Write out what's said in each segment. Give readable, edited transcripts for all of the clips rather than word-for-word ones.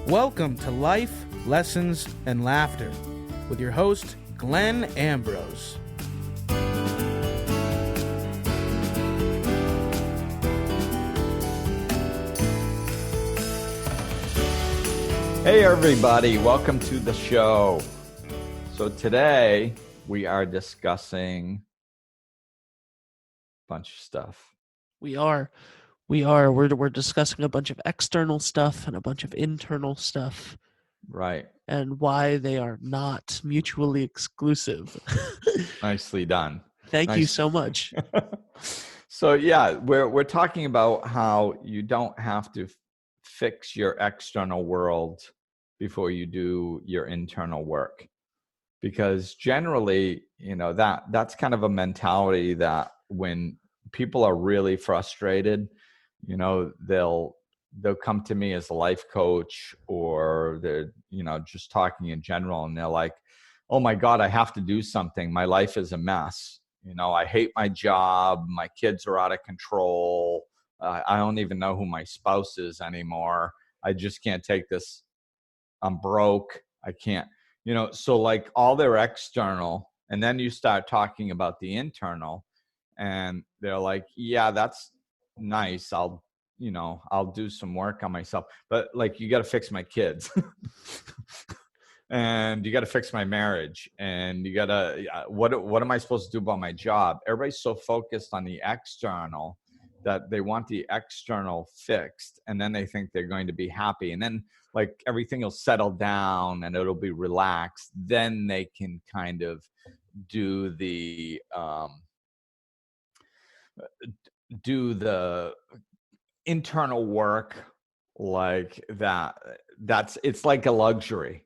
Welcome to Life, Lessons, and Laughter with your host, Glenn Ambrose. Hey everybody, welcome to the show. So today we are discussing a bunch of stuff. We're discussing a bunch of external stuff and a bunch of internal stuff. Right. And why they are not mutually exclusive. Nicely done. Thank you so much. So yeah, we're talking about how you don't have to fix your external world before you do your internal work. Because generally, that's kind of a mentality that when people are really frustrated, they'll come to me as a life coach, or they're, just talking in general, and they're like, oh my God, I have to do something. My life is a mess. I hate my job. My kids are out of control. I don't even know who my spouse is anymore. I just can't take this. I'm broke. I can't, so like all their external, and then you start talking about the internal, and they're like, yeah, that's nice. I'll do some work on myself, but like, you got to fix my kids and you got to fix my marriage, and you got to, what am I supposed to do about my job? Everybody's so focused on the external that they want the external fixed, and then they think they're going to be happy, and then like everything will settle down and it'll be relaxed. Then they can kind of do the internal work like that. It's like a luxury.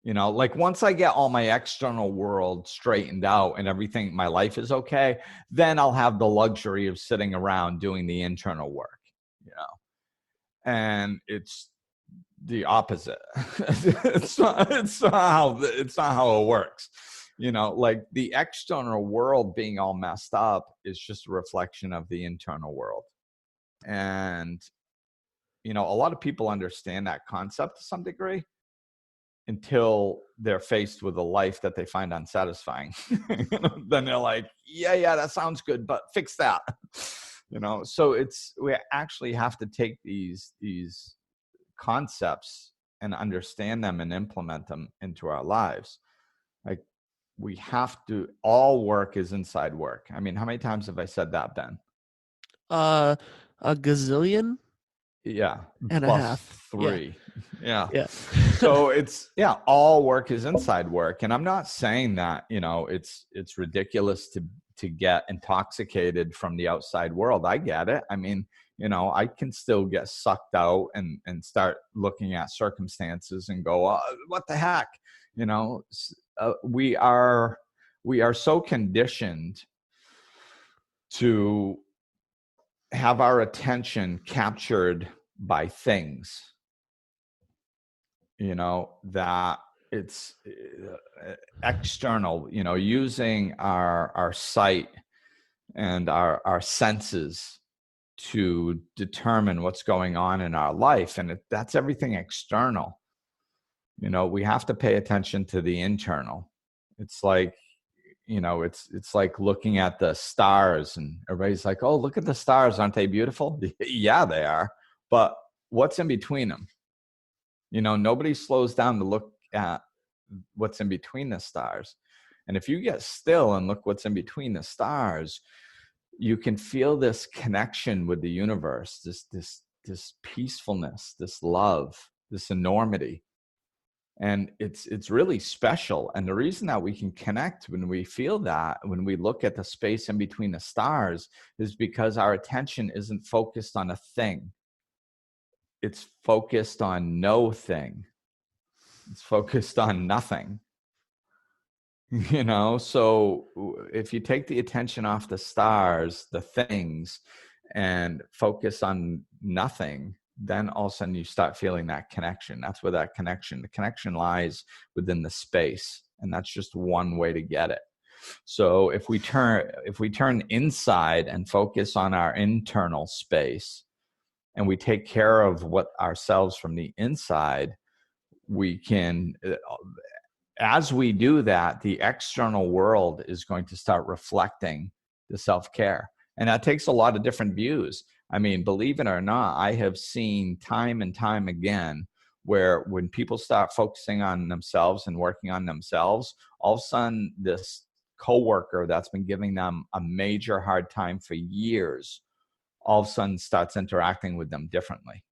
Like once I get all my external world straightened out and everything, my life is okay, then I'll have the luxury of sitting around doing the internal work, and it's the opposite. It's not how it works. Like the external world being all messed up is just a reflection of the internal world. And, a lot of people understand that concept to some degree until they're faced with a life that they find unsatisfying. Then they're like, yeah, that sounds good, but fix that. So we actually have to take these concepts and understand them and implement them into our lives. Like we have to, all work is inside work. I mean, how many times have I said that, Ben? A gazillion. Yeah. And plus a half. 3. Yeah. So all work is inside work. And I'm not saying that, it's ridiculous to get intoxicated from the outside world. I get it. I mean, I can still get sucked out and start looking at circumstances and go, oh, what the heck? We are so conditioned to have our attention captured by things, that it's external, using our sight and our senses to determine what's going on in our life. And that's everything external. We have to pay attention to the internal. It's like, it's like looking at the stars, and everybody's like, oh, look at the stars. Aren't they beautiful? Yeah, they are. But what's in between them? Nobody slows down to look at what's in between the stars. And if you get still and look what's in between the stars, you can feel this connection with the universe, this peacefulness, this love, this enormity. And it's really special. And the reason that we can connect when we feel that, when we look at the space in between the stars, is because our attention isn't focused on a thing. It's focused on no thing. It's focused on nothing. So if you take the attention off the stars, the things, and focus on nothing, then all of a sudden you start feeling that connection. That's where the connection lies within the space. And that's just one way to get it. So if we turn inside and focus on our internal space, and we take care of ourselves from the inside, we can, as we do that, the external world is going to start reflecting the self-care. And that takes a lot of different views. I mean, believe it or not, I have seen time and time again where when people start focusing on themselves and working on themselves, all of a sudden this coworker that's been giving them a major hard time for years, all of a sudden starts interacting with them differently.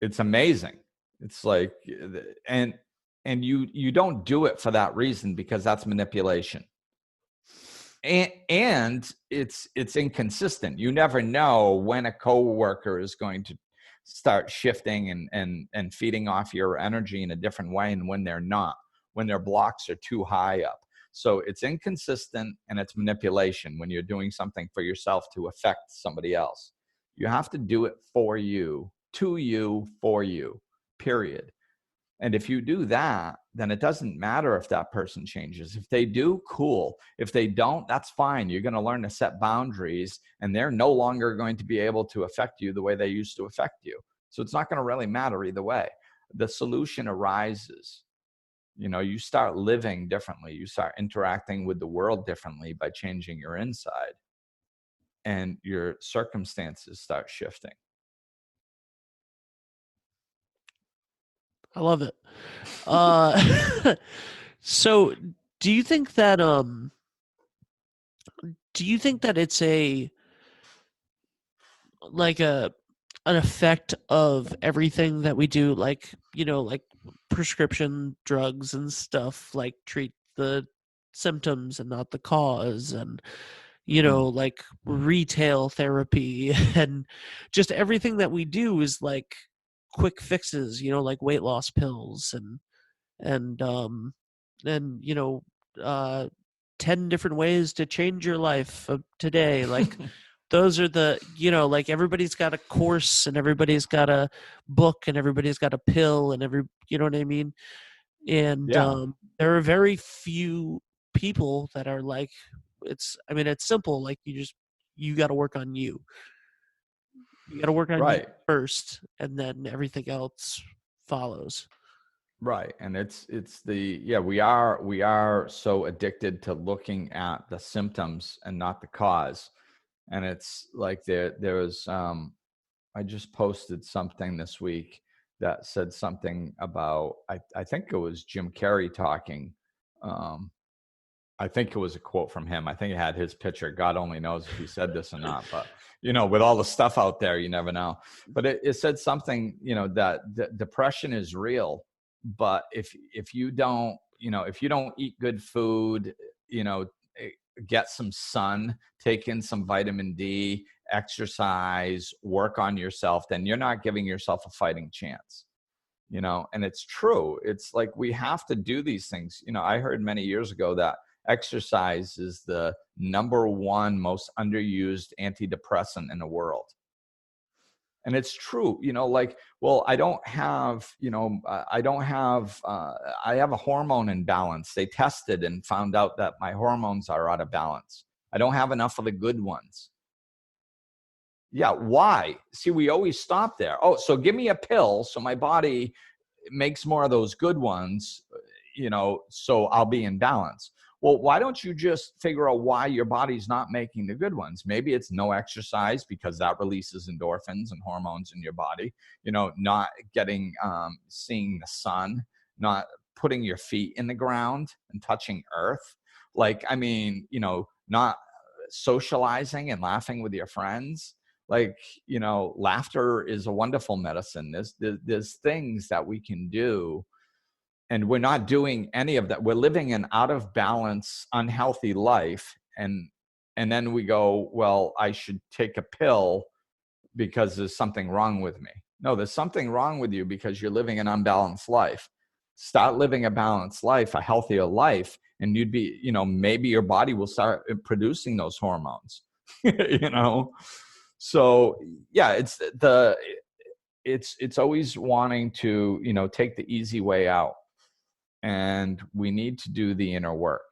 It's amazing. It's like, and you don't do it for that reason, because that's manipulation. And it's inconsistent. You never know when a coworker is going to start shifting and feeding off your energy in a different way, and when they're not, when their blocks are too high up. So it's inconsistent, and it's manipulation when you're doing something for yourself to affect somebody else. You have to do it for you, to you, for you, period. And if you do that, then it doesn't matter if that person changes. If they do, cool. If they don't, that's fine. You're going to learn to set boundaries, and they're no longer going to be able to affect you the way they used to affect you. So it's not going to really matter either way. The solution arises. You start living differently. You start interacting with the world differently by changing your inside, and your circumstances start shifting. I love it. So do you think that it's an effect of everything that we do, like prescription drugs and stuff, like treat the symptoms and not the cause, and like retail therapy and just everything that we do is like quick fixes, like weight loss pills and 10 different ways to change your life today. Like those are the, like everybody's got a course and everybody's got a book and everybody's got a pill and you know what I mean? And there are very few people that are like, it's simple. Like you got to work on you. You got to work on you first, and then everything else follows. Right. And we are so addicted to looking at the symptoms and not the cause. And it's like there's I just posted something this week that said something about, I think it was Jim Carrey talking. I think it was a quote from him. I think it had his picture. God only knows if he said this or not, but with all the stuff out there, you never know. But it said something, that depression is real, but if you don't eat good food, get some sun, take in some vitamin D, exercise, work on yourself, then you're not giving yourself a fighting chance. And it's true. It's like we have to do these things. I heard many years ago that exercise is the number one most underused antidepressant in the world. And it's true, I have a hormone imbalance. They tested and found out that my hormones are out of balance. I don't have enough of the good ones. Yeah, why? See, we always stop there. Oh, so give me a pill so my body makes more of those good ones, so I'll be in balance. Well, why don't you just figure out why your body's not making the good ones? Maybe it's no exercise, because that releases endorphins and hormones in your body. Not getting, seeing the sun, not putting your feet in the ground and touching earth. Not socializing and laughing with your friends. Laughter is a wonderful medicine. There's things that we can do, and we're not doing any of that. We're living an out of balance, unhealthy life. And then we go, well, I should take a pill because there's something wrong with me. No, there's something wrong with you because you're living an unbalanced life. Start living a balanced life, a healthier life, and you'd be, maybe your body will start producing those hormones, So yeah, it's always wanting to, take the easy way out. And we need to do the inner work.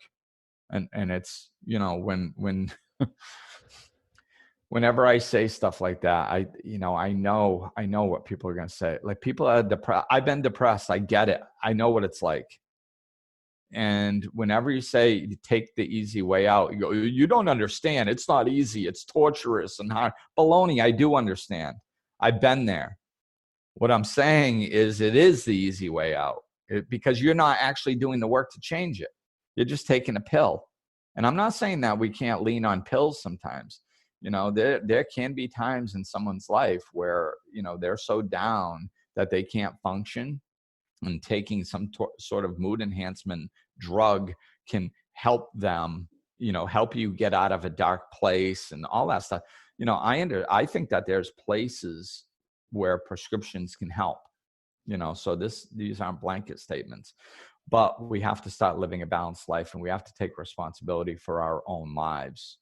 And it's, when whenever I say stuff like that, I know what people are going to say. Like, people are depressed. I've been depressed. I get it. I know what it's like. And whenever you say you take the easy way out, you go, you don't understand. It's not easy. It's torturous and hard. Baloney. I do understand. I've been there. What I'm saying is it is the easy way out, because you're not actually doing the work to change it. You're just taking a pill. And I'm not saying that we can't lean on pills sometimes. There can be times in someone's life where, they're so down that they can't function, and taking some sort of mood enhancement drug can help them, help you get out of a dark place and all that stuff. I think that there's places where prescriptions can help, so these aren't blanket statements, but we have to start living a balanced life, and we have to take responsibility for our own lives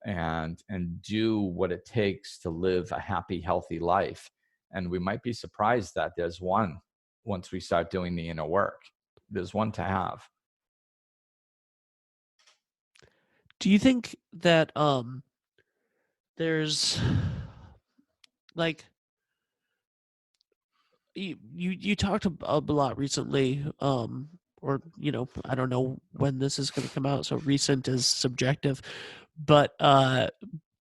and do what it takes to live a happy, healthy life. And we might be surprised that there's one, once we start doing the inner work, there's one to have. Do you think that there's like you talked a lot recently, or I don't know when this is going to come out, so recent is subjective, but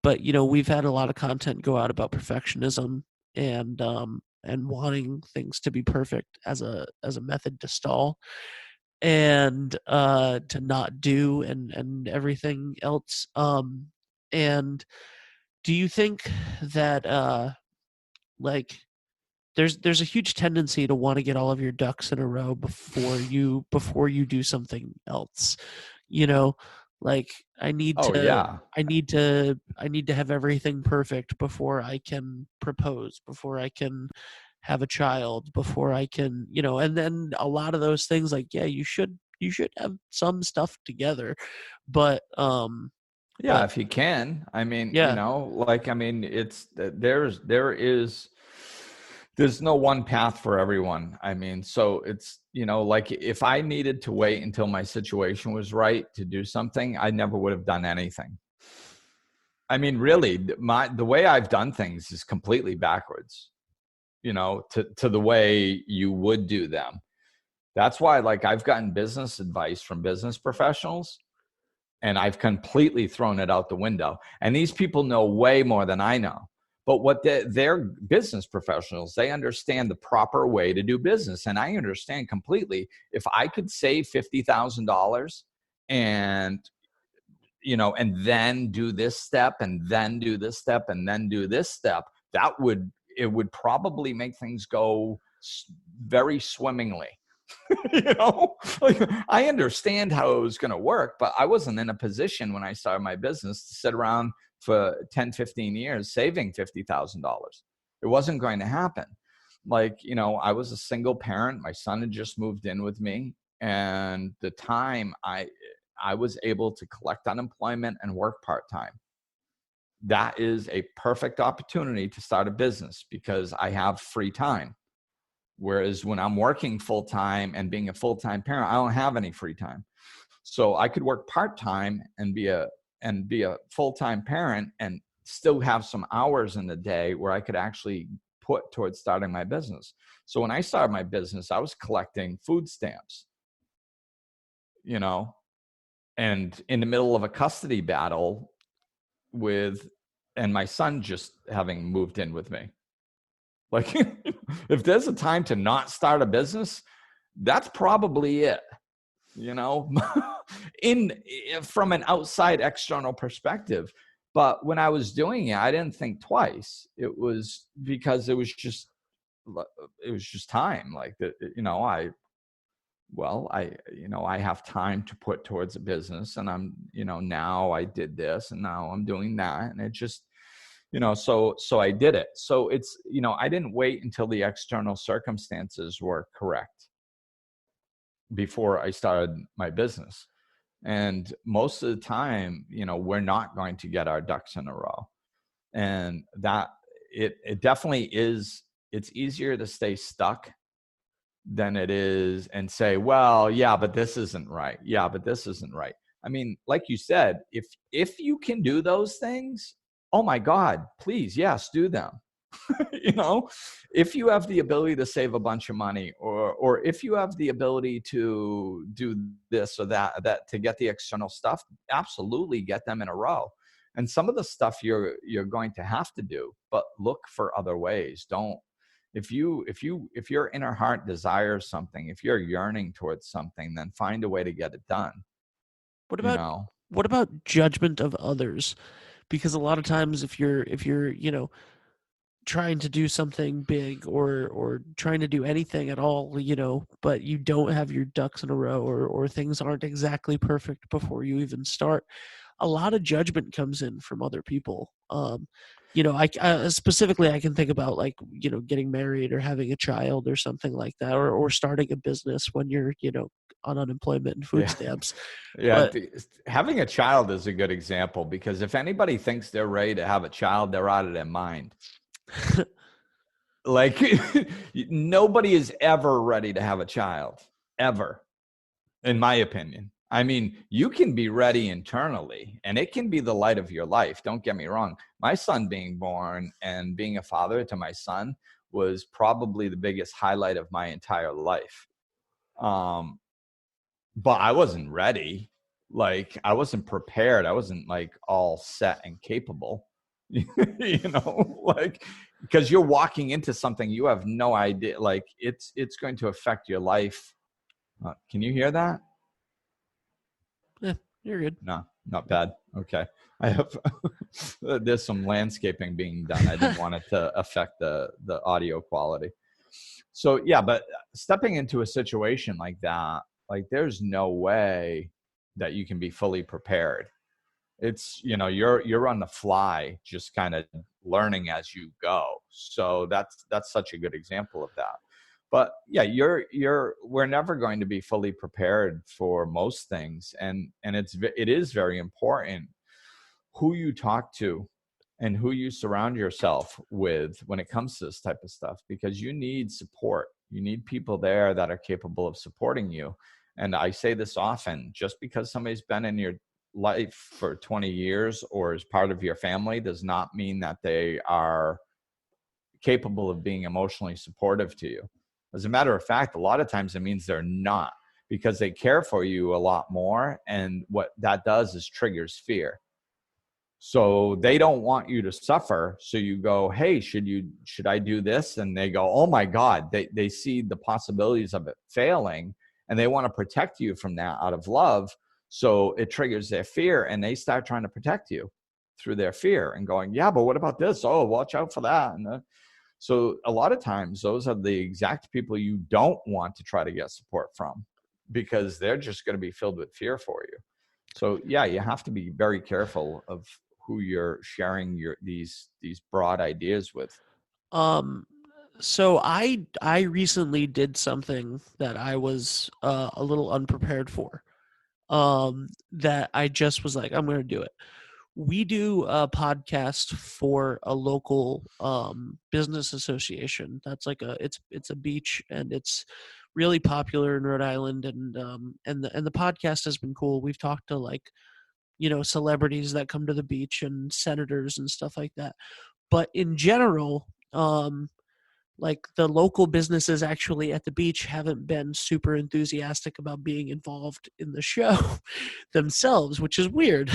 we've had a lot of content go out about perfectionism and wanting things to be perfect as a method to stall and to not do and everything else. And do you think that like there's a huge tendency to want to get all of your ducks in a row before you do something else? Like I need to have everything perfect before I can propose, before I can have a child, before I can, and then a lot of those things, like, yeah, you should have some stuff together, but If you can. It's there's no one path for everyone. So it's, like, if I needed to wait until my situation was right to do something, I never would have done anything. Really, the way I've done things is completely backwards, to the way you would do them. That's why, like, I've gotten business advice from business professionals, and I've completely thrown it out the window. And these people know way more than I know. But what they're business professionals, they understand the proper way to do business. And I understand completely, if I could save $50,000 and, and then do this step and then do this step and then do this step, it would probably make things go very swimmingly. Like, I understand how it was going to work, but I wasn't in a position when I started my business to sit around for 10, 15 years saving $50,000. It wasn't going to happen. Like, I was a single parent. My son had just moved in with me. And the time I was able to collect unemployment and work part-time. That is a perfect opportunity to start a business because I have free time. Whereas when I'm working full-time and being a full-time parent, I don't have any free time. So I could work part-time and be a full-time parent and still have some hours in the day where I could actually put towards starting my business. So when I started my business, I was collecting food stamps, and in the middle of a custody battle and my son just having moved in with me. Like, if there's a time to not start a business, that's probably it, from an outside external perspective. But when I was doing it, I didn't think twice. It was because it was just time. Like, I have time to put towards a business, and I'm, now I did this and now I'm doing that. And it just, so I did it. So it's, I didn't wait until the external circumstances were correct before I started my business. And most of the time, we're not going to get our ducks in a row. And that it definitely is, it's easier to stay stuck than it is and say, well, yeah, but this isn't right. Yeah, but this isn't right. Like you said, if you can do those things, oh my God, please, yes, do them. If you have the ability to save a bunch of money, or if you have the ability to do this or that to get the external stuff, absolutely get them in a row. And some of the stuff you're going to have to do, but look for other ways. Don't, if your inner heart desires something, if you're yearning towards something, then find a way to get it done. What about judgment of others? Because a lot of times if you're trying to do something big or trying to do anything at all, but you don't have your ducks in a row, or things aren't exactly perfect before you even start, a lot of judgment comes in from other people. I specifically, I can think about like, getting married or having a child or something like that, or starting a business when you're, on unemployment and food stamps. Yeah. But Having a child is a good example, because if anybody thinks they're ready to have a child, they're out of their mind. Like nobody is ever ready to have a child, ever, in my opinion. I mean, you can be ready internally and it can be the light of your life. Don't get me wrong. My son being born and being a father to my son was probably the biggest highlight of my entire life. But I wasn't ready. Like I wasn't prepared. I wasn't like all set and capable, like, because you're walking into something you have no idea. Like it's going to affect your life. Can you hear that? Yeah, you're good. No, not bad. Okay. I have, there's some landscaping being done. I didn't want it to affect the audio quality. So yeah, but stepping into a situation like that, like there's no way that you can be fully prepared. It's, you're on the fly, just kind of learning as you go. So that's such a good example of that. But yeah, we're never going to be fully prepared for most things. And it is very important who you talk to and who you surround yourself with when it comes to this type of stuff, because you need support. You need people there that are capable of supporting you. And I say this often, just because somebody's been in your life for 20 years or is part of your family does not mean that they are capable of being emotionally supportive to you. As a matter of fact, a lot of times it means they're not, because they care for you a lot more. And what that does is triggers fear. So they don't want you to suffer. So you go, hey, should I do this? And they go, oh my God, they see the possibilities of it failing and they want to protect you from that out of love. So it triggers their fear and they start trying to protect you through their fear and going, yeah, but what about this? Oh, watch out for that. And so a lot of times those are the exact people you don't want to try to get support from, because they're just going to be filled with fear for you. So yeah, you have to be very careful of who you're sharing these broad ideas with. So I recently did something that I was a little unprepared for. That I just was like, I'm going to do it. We do a podcast for a local business association. That's like it's a beach, and it's really popular in Rhode Island, and the podcast has been cool. We've talked to like, celebrities that come to the beach and senators and stuff like that. But in general, like the local businesses actually at the beach haven't been super enthusiastic about being involved in the show themselves, which is weird.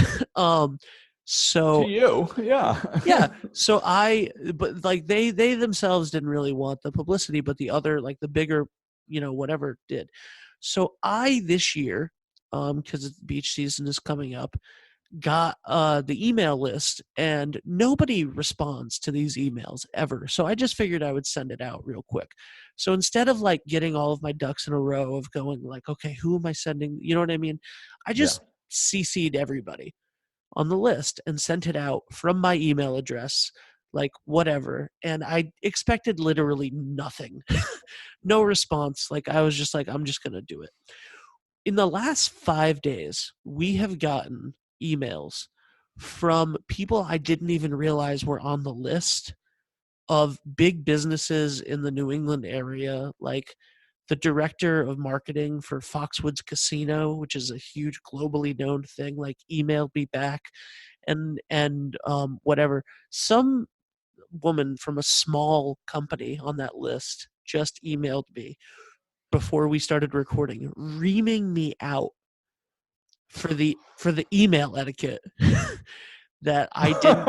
So to you, yeah. yeah. So but like they themselves didn't really want the publicity, but the other, like the bigger, whatever did. So I this year, because beach season is coming up, got the email list, and nobody responds to these emails ever. So I just figured I would send it out real quick. So instead of like getting all of my ducks in a row of going like, okay, who am I sending? You know what I mean? I just CC'd everybody on the list and sent it out from my email address, like whatever. And I expected literally nothing, no response. Like I was just like, I'm just going to do it. In the last 5 days, we have gotten emails from people I didn't even realize were on the list, of big businesses in the New England area, like the director of marketing for Foxwoods Casino, which is a huge globally known thing, like emailed me back and whatever. Some woman from a small company on that list just emailed me before we started recording, reaming me out for the email etiquette that I didn't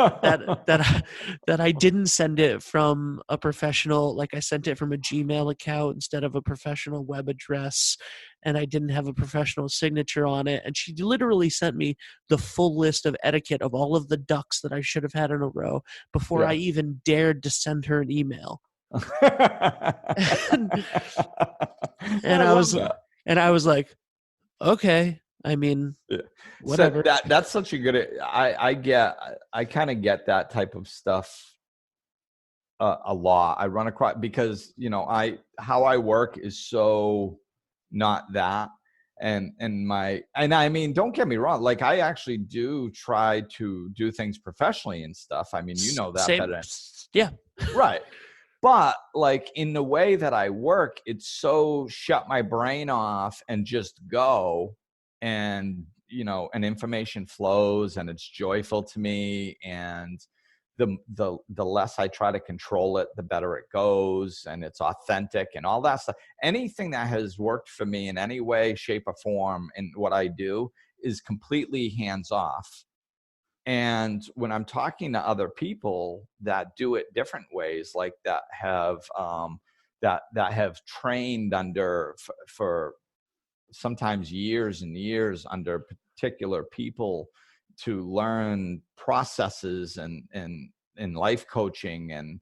that I didn't send it from a professional, like I sent it from a Gmail account instead of a professional web address, and I didn't have a professional signature on it. And she literally sent me the full list of etiquette of all of the ducks that I should have had in a row before I even dared to send her an email. and I was like, okay, I mean, whatever. So that's such a good. I kind of get that type of stuff a lot. I run across because how I work is so not that, and I mean, don't get me wrong. Like I actually do try to do things professionally and stuff. I mean, you know that better. Yeah. Right. But like in the way that I work, it's so shut my brain off and just go, and and information flows and it's joyful to me, and the less I try to control it, the better it goes, and it's authentic and all that stuff. Anything that has worked for me in any way, shape, or form in what I do is completely hands off. And when I'm talking to other people that do it different ways, like that have trained under for sometimes years and years under particular people to learn processes and life coaching and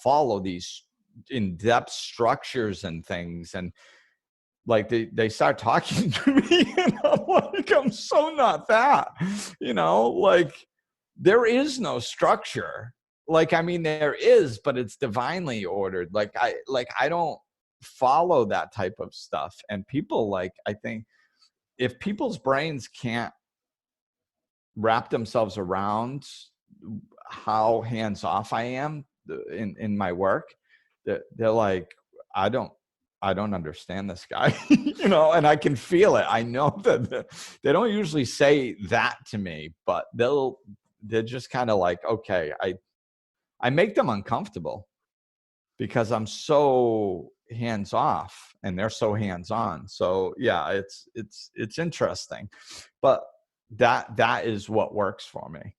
follow these in-depth structures and things, and like they start talking to me and I'm so not that, like there is no structure. Like, I mean, there is, but it's divinely ordered. Like I don't follow that type of stuff. And people, like, I think if people's brains can't wrap themselves around how hands off I am in my work, they're like, I don't understand this guy, and I can feel it. I know that they don't usually say that to me, but they're just kind of like, okay, I make them uncomfortable because I'm so hands off and they're so hands on. So yeah, it's interesting, but that is what works for me.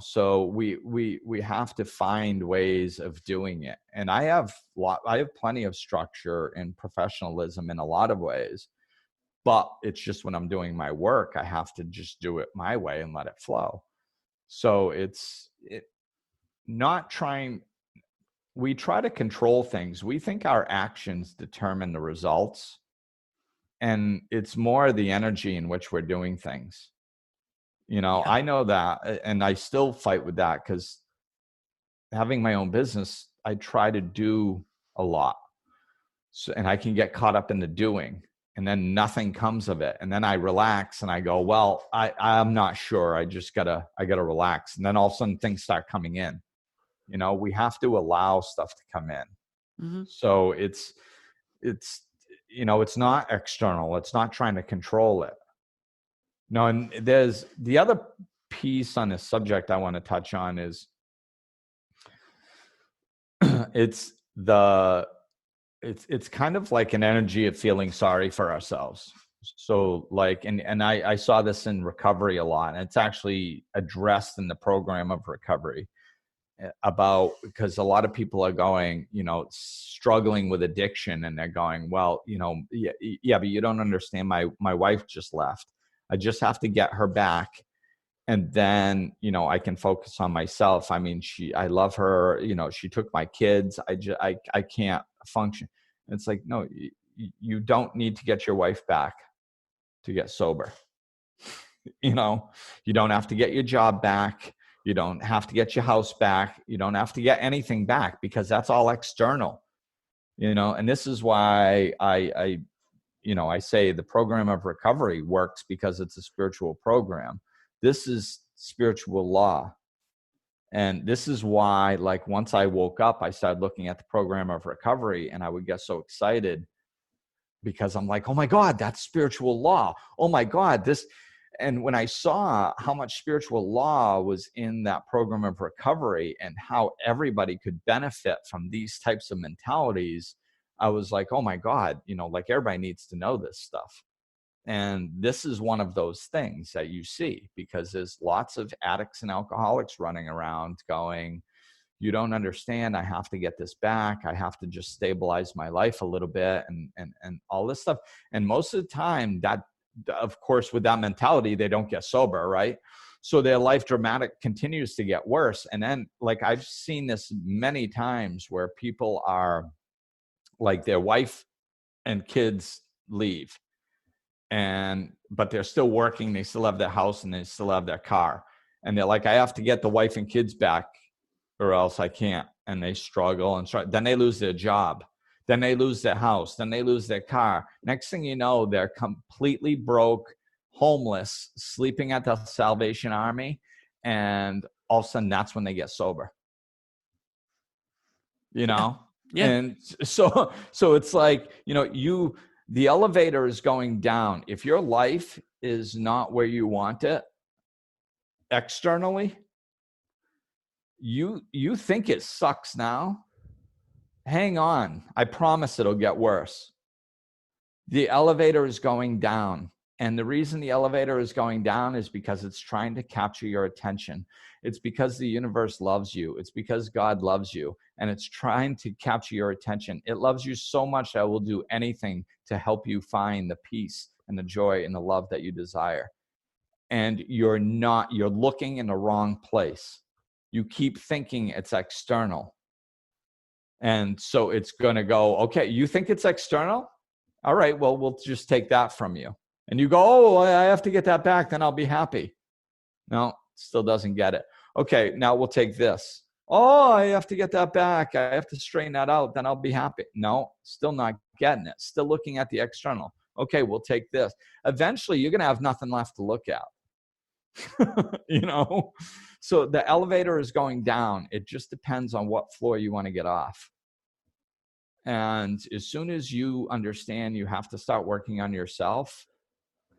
So we have to find ways of doing it. And I have plenty of structure and professionalism in a lot of ways, but it's just when I'm doing my work, I have to just do it my way and let it flow. So we try to control things. We think our actions determine the results, and it's more the energy in which we're doing things. I know that, and I still fight with that because having my own business, I try to do a lot. So, and I can get caught up in the doing, and then nothing comes of it. And then I relax and I go, well, I'm not sure. I gotta relax. And then all of a sudden things start coming in. We have to allow stuff to come in. Mm-hmm. So it's not external. It's not trying to control it. No, and there's the other piece on this subject I want to touch on is it's kind of like an energy of feeling sorry for ourselves. So like, and I saw this in recovery a lot, and it's actually addressed in the program of recovery because a lot of people are going, struggling with addiction, and they're going, well, yeah, but you don't understand. My wife just left. I just have to get her back. And then, I can focus on myself. I mean, I love her, she took my kids. I can't function. And it's like, no, you don't need to get your wife back to get sober. You don't have to get your job back. You don't have to get your house back. You don't have to get anything back because that's all external, and this is why I say the program of recovery works because it's a spiritual program. This is spiritual law. And this is why, like, once I woke up, I started looking at the program of recovery, and I would get so excited because I'm like, oh my God, that's spiritual law. Oh my God, this. And when I saw how much spiritual law was in that program of recovery and how everybody could benefit from these types of mentalities, I was like, oh my God, like everybody needs to know this stuff. And this is one of those things that you see, because there's lots of addicts and alcoholics running around going, you don't understand, I have to get this back. I have to just stabilize my life a little bit and all this stuff. And most of the time, that, of course, with that mentality, they don't get sober, right? So their life continues to get worse. And then, like, I've seen this many times where people are like, their wife and kids leave, but they're still working. They still have their house and they still have their car. And they're like, I have to get the wife and kids back or else I can't. And they struggle and then they lose their job. Then they lose their house. Then they lose their car. Next thing you know, they're completely broke, homeless, sleeping at the Salvation Army. And all of a sudden, that's when they get sober. Yeah. And so it's like, the elevator is going down. If your life is not where you want it externally, you think it sucks now. Hang on. I promise it'll get worse. The elevator is going down. And the reason the elevator is going down is because it's trying to capture your attention. It's because the universe loves you. It's because God loves you. And it's trying to capture your attention. It loves you so much that it will do anything to help you find the peace and the joy and the love that you desire. And you're looking in the wrong place. You keep thinking it's external. And so it's going to go, okay, you think it's external? All right, well, we'll just take that from you. And you go, oh, I have to get that back, then I'll be happy. No, still doesn't get it. Okay, now we'll take this. Oh, I have to get that back. I have to straighten that out, then I'll be happy. No, still not getting it. Still looking at the external. Okay, we'll take this. Eventually, you're going to have nothing left to look at. So the elevator is going down. It just depends on what floor you want to get off. And as soon as you understand you have to start working on yourself,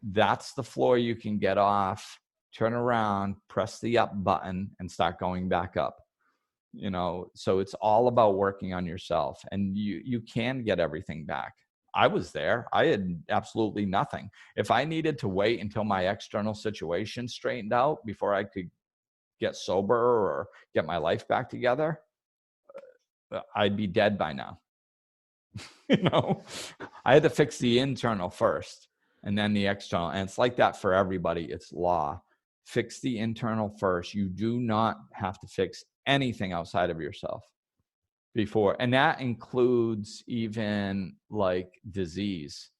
that's the floor you can get off, turn around, press the up button, and start going back up. So it's all about working on yourself, and you can get everything back. I was there. I had absolutely nothing. If I needed to wait until my external situation straightened out before I could get sober or get my life back together, I'd be dead by now. I had to fix the internal first and then the external. And it's like that for everybody. It's law. Fix the internal first. You do not have to fix anything outside of yourself before. And that includes even like disease.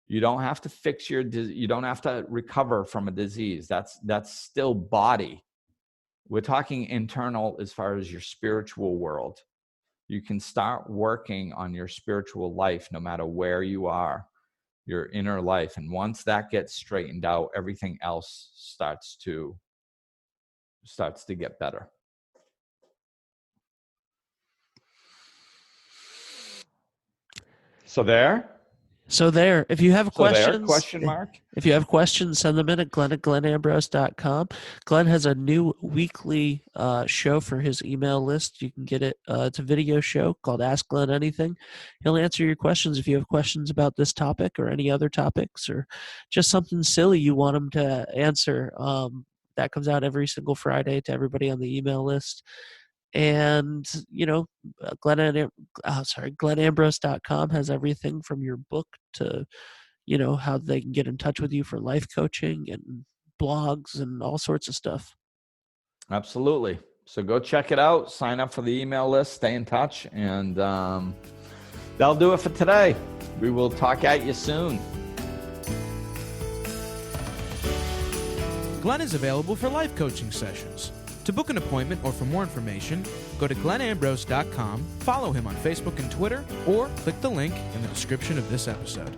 You don't have to fix you don't have to recover from a disease. That's still body. We're talking internal as far as your spiritual world. You can start working on your spiritual life no matter where you are, your inner life. And once that gets straightened out, everything else starts to get better. So there, if you have questions, question mark. If you have questions, send them in at glenn@glennambrose.com. Glenn has a new weekly show for his email list. You can get it. It's a video show called Ask Glenn Anything. He'll answer your questions if you have questions about this topic or any other topics or just something silly you want him to answer. That comes out every single Friday to everybody on the email list. And, GlennAmbrose.com has everything from your book to, how they can get in touch with you for life coaching and blogs and all sorts of stuff. Absolutely. So go check it out. Sign up for the email list. Stay in touch. And that'll do it for today. We will talk at you soon. Glenn is available for life coaching sessions. To book an appointment or for more information, go to glennambrose.com, follow him on Facebook and Twitter, or click the link in the description of this episode.